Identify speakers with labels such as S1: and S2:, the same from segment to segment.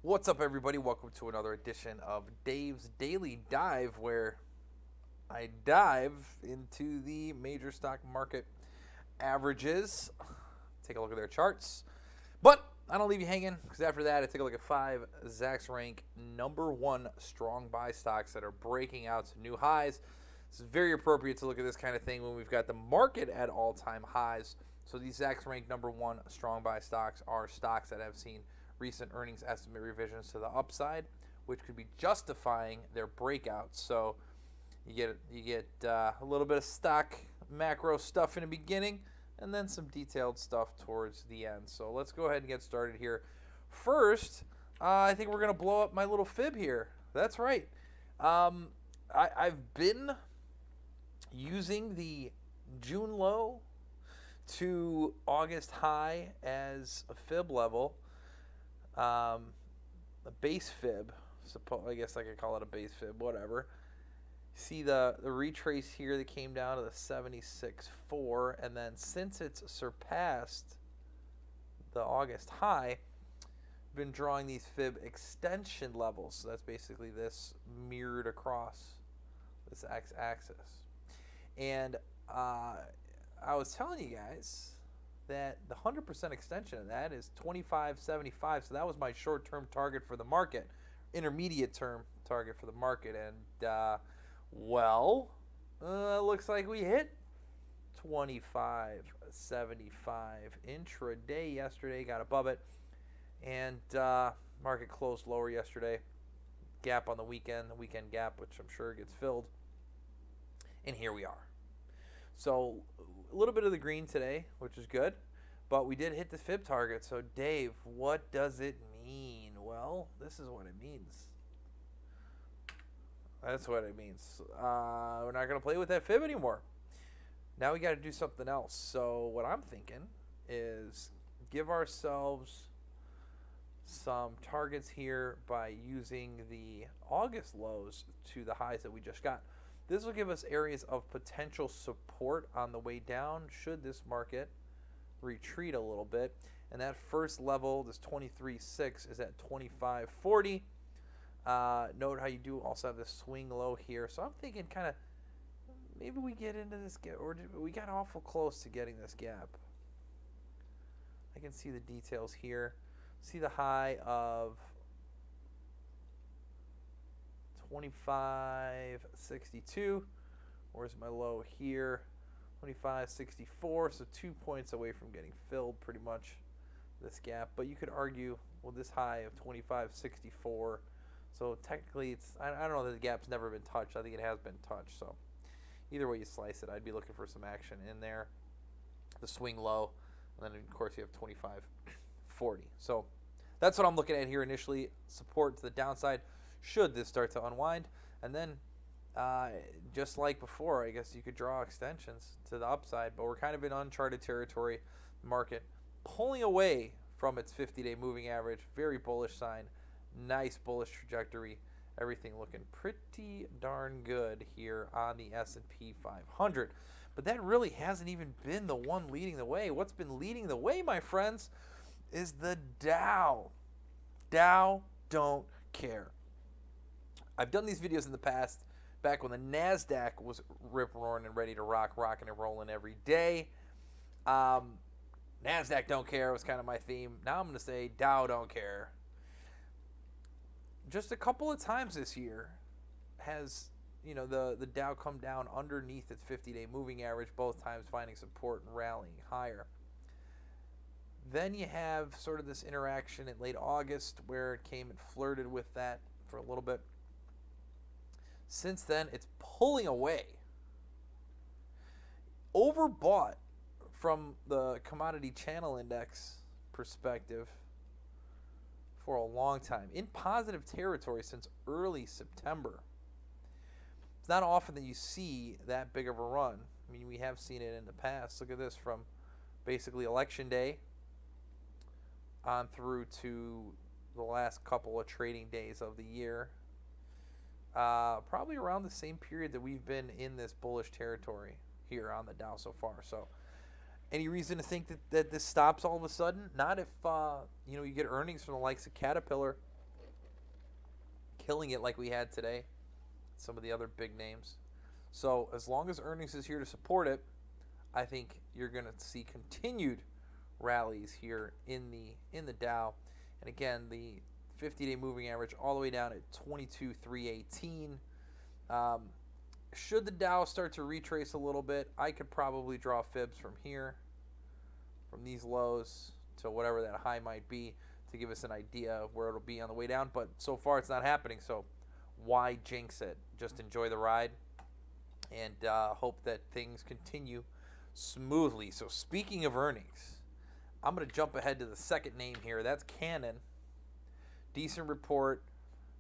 S1: What's up, everybody? Welcome to another edition of Dave's Daily Dive, where I dive into the major stock market averages, take a look at their charts. But I don't leave you hanging, because after that, I take a look at 5 Zacks Rank #1 strong buy stocks that are breaking out to new highs. It's very appropriate to look at this kind of thing when we've got the market at all-time highs. So these Zacks Rank #1 strong buy stocks are stocks that have seen recent earnings estimate revisions to the upside, which could be justifying their breakouts. So you get a little bit of stock macro stuff in the beginning, and then some detailed stuff towards the end. So let's go ahead and get started here. First, I think we're gonna blow up my little fib here. That's right. I've been using the June low to August high as a fib level, a base fib. I guess I could call it a base fib, whatever. See the retrace here that came down to the 76.4, and then since it's surpassed the August high, I've been drawing these fib extension levels. So that's basically this mirrored across this x-axis. And I was telling you guys that the 100% extension of that is 25.75. So that was my short-term target for the market, intermediate term target for the market. And looks like we hit 25.75 intraday yesterday, got above it, and market closed lower yesterday. Gap on the weekend gap, which I'm sure gets filled. And here we are. So a little bit of the green today, which is good, but we did hit the fib target. So Dave, what does it mean? Well, this is what it means. That's what it means. We're not going to play with that fib anymore. Now we got to do something else. So what I'm thinking is give ourselves some targets here by using the August lows to the highs that we just got. This will give us areas of potential support on the way down should this market retreat a little bit. And that first level, this 23.6, is at 25.40. Note how you do also have this swing low here. So I'm thinking kind of maybe we get into this gap, or we got awful close to getting this gap. I can see the details here. See the high of 25.62. Where's my low here? 25.64. So 2 points away from getting filled pretty much, this gap. But you could argue, well, this high of 25.64. So technically, I don't know that the gap's never been touched. I think it has been touched. So either way you slice it, I'd be looking for some action in there. The swing low, and then of course you have 25.40. So that's what I'm looking at here initially. Support to the downside should this start to unwind, and then just like before, I guess you could draw extensions to the upside. But we're kind of in uncharted territory. Market pulling away from its 50-day moving average. Very bullish sign. Nice bullish trajectory. Everything looking pretty darn good here on the S&P 500. But that really hasn't even been the one leading the way. What's been leading the way, my friends, is the Dow. Dow Don't Care. I've done these videos in the past, back when the NASDAQ was rip-roaring and ready to rock, rocking and rolling every day. NASDAQ Don't Care was kind of my theme. Now I'm going to say Dow Don't Care. Just a couple of times this year has, the Dow come down underneath its 50-day moving average, both times finding support and rallying higher. Then you have sort of this interaction in late August where it came and flirted with that for a little bit. Since then, it's pulling away. Overbought from the commodity channel index perspective for a long time. In positive territory since early September. It's not often that you see that big of a run. I mean, we have seen it in the past. Look at this, from basically election day on through to the last couple of trading days of the year. Probably around the same period that we've been in this bullish territory here on the Dow so far. So any reason to think that this stops all of a sudden? Not if you get earnings from the likes of Caterpillar killing it like we had today. Some of the other big names. So as long as earnings is here to support it, I think you're going to see continued rallies here in the Dow. And again, the 50-day moving average all the way down at 22,318. Should the Dow start to retrace a little bit, I could probably draw fibs from here, from these lows to whatever that high might be, to give us an idea of where it'll be on the way down. But so far it's not happening, so why jinx it? Just enjoy the ride and hope that things continue smoothly. So speaking of earnings, I'm going to jump ahead to the second name here. That's Canon. Decent report.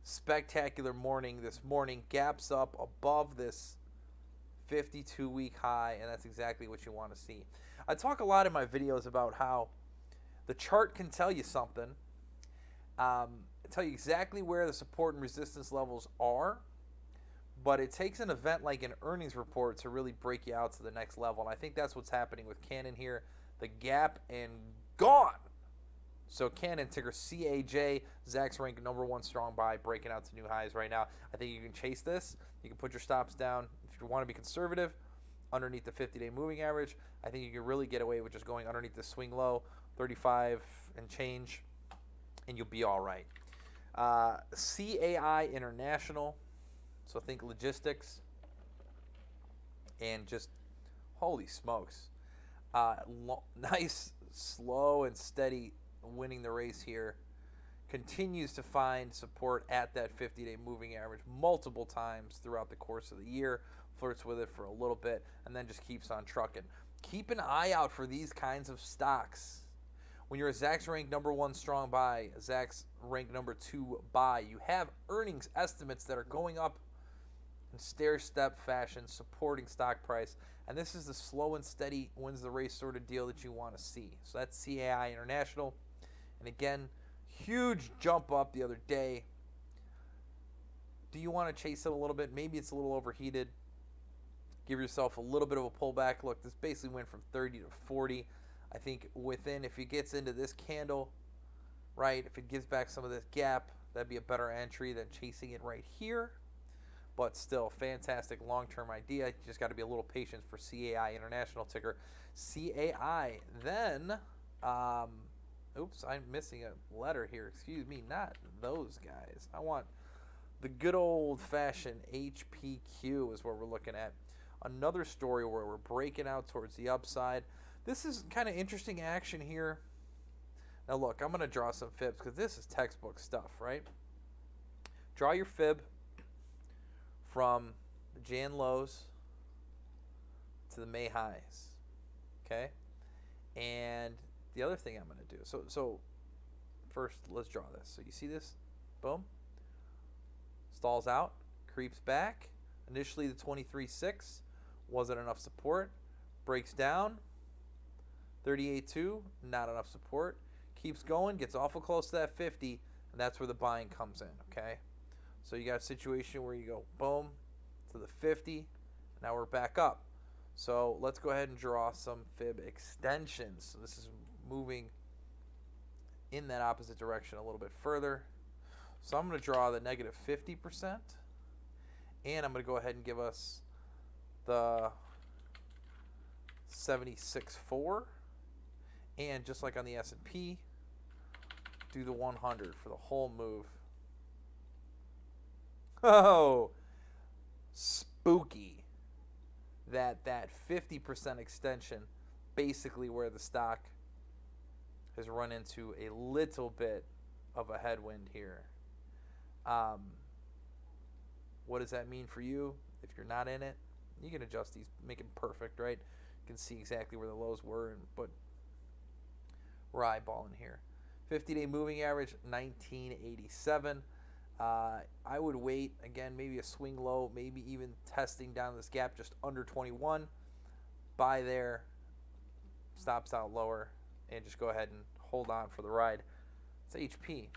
S1: Spectacular morning this morning. Gaps up above this 52-week high, and that's exactly what you want to see. I talk a lot in my videos about how the chart can tell you something, tell you exactly where the support and resistance levels are, but it takes an event like an earnings report to really break you out to the next level, and I think that's what's happening with Canon here. The gap and gone. So Canon, ticker CAJ, Zacks Rank #1 strong buy, breaking out to new highs right now. I think you can chase this. You can put your stops down if you want to be conservative underneath the 50-day moving average. I think you can really get away with just going underneath the swing low, 35 and change, and you'll be all right. CAI International, so think logistics, and just holy smokes. Nice, slow and steady winning the race here. Continues to find support at that 50-day moving average multiple times throughout the course of the year. Flirts with it for a little bit and then just keeps on trucking. Keep an eye out for these kinds of stocks. When you're a Zacks Rank #1 strong buy, a Zacks Rank #2 buy, you have earnings estimates that are going up in stair-step fashion, supporting stock price. And this is the slow and steady wins the race sort of deal that you want to see. So that's CAI International. And again, huge jump up the other day. Do you want to chase it a little bit? Maybe it's a little overheated. Give yourself a little bit of a pullback. Look, this basically went from 30 to 40. I think within, if it gets into this candle, right, if it gives back some of this gap, that'd be a better entry than chasing it right here. But still, fantastic long-term idea. You just got to be a little patient for CAI International, ticker CAI. Then, oops, I'm missing a letter here. Excuse me, not those guys. I want the good old-fashioned HPQ is what we're looking at. Another story where we're breaking out towards the upside. This is kind of interesting action here. Now, look, I'm going to draw some fibs because this is textbook stuff, right? Draw your fib from the Jan lows to the May highs, okay? And the other thing I'm going to do, so first let's draw this. So you see this? Boom. Stalls out, creeps back. Initially the 23.6 wasn't enough support. Breaks down. 38.2, not enough support. Keeps going, gets awful close to that 50, and that's where the buying comes in, okay? So you got a situation where you go, boom, to the 50, now we're back up. So let's go ahead and draw some fib extensions. So this is moving in that opposite direction a little bit further. So I'm going to draw the negative 50%, and I'm going to go ahead and give us the 76.4, and just like on the S&P, do the 100 for the whole move. Oh, spooky. That 50% extension, basically where the stock has run into a little bit of a headwind here. What does that mean for you? If you're not in it, you can adjust these, make them perfect, right? You can see exactly where the lows were, but we're eyeballing here. 50-day moving average, 1987. I would wait, again, maybe a swing low, maybe even testing down this gap just under 21. Buy there, stops out lower, and just go ahead and hold on for the ride. It's HP.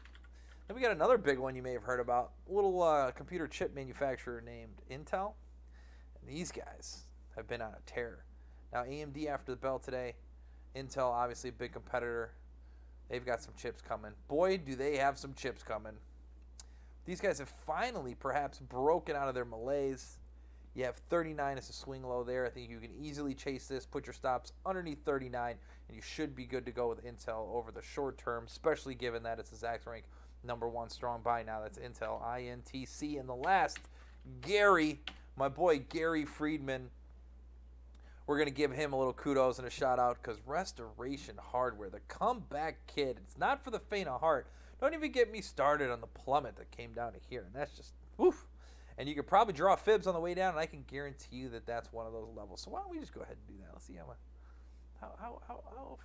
S1: Then we got another big one you may have heard about, a little computer chip manufacturer named Intel. And these guys have been on a tear. Now AMD after the bell today, Intel obviously a big competitor. They've got some chips coming. Boy, do they have some chips coming. These guys have finally perhaps broken out of their malaise. You have 39 as a swing low there. I think you can easily chase this, put your stops underneath 39, and you should be good to go with Intel over the short term, especially given that it's a Zacks Rank #1 strong buy now. That's Intel, INTC. And the last, Gary, my boy Gary Friedman. We're going to give him a little kudos and a shout out because Restoration Hardware, the comeback kid, it's not for the faint of heart. Don't even get me started on the plummet that came down to here. And that's just, woof. And you could probably draw fibs on the way down, and I can guarantee you that that's one of those levels. So why don't we just go ahead and do that? Let's see how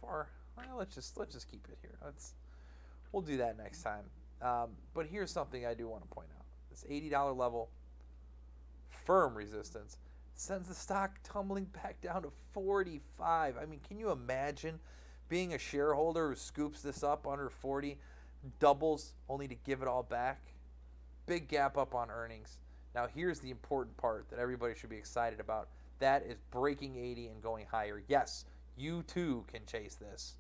S1: far. Well, let's just keep it here. We'll do that next time. But here's something I do want to point out: this $80 level, firm resistance, sends the stock tumbling back down to 45. I mean, can you imagine being a shareholder who scoops this up under 40, doubles only to give it all back? Big gap up on earnings. Now, here's the important part that everybody should be excited about. That is breaking 80 and going higher. Yes, you too can chase this.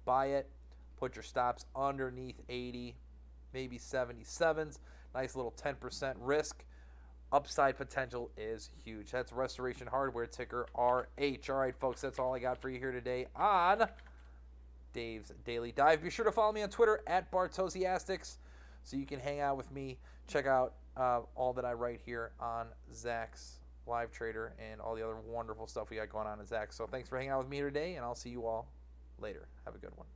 S1: Buy it. Put your stops underneath 80, maybe 77s. Nice little 10% risk. Upside potential is huge. That's Restoration Hardware, ticker RH. All right, folks, that's all I got for you here today on Dave's Daily Dive. Be sure to follow me on Twitter at Bartosiastics so you can hang out with me. Check out all that I write here on Zacks Live Trader and all the other wonderful stuff we got going on in Zacks. So thanks for hanging out with me here today, and I'll see you all later. Have a good one.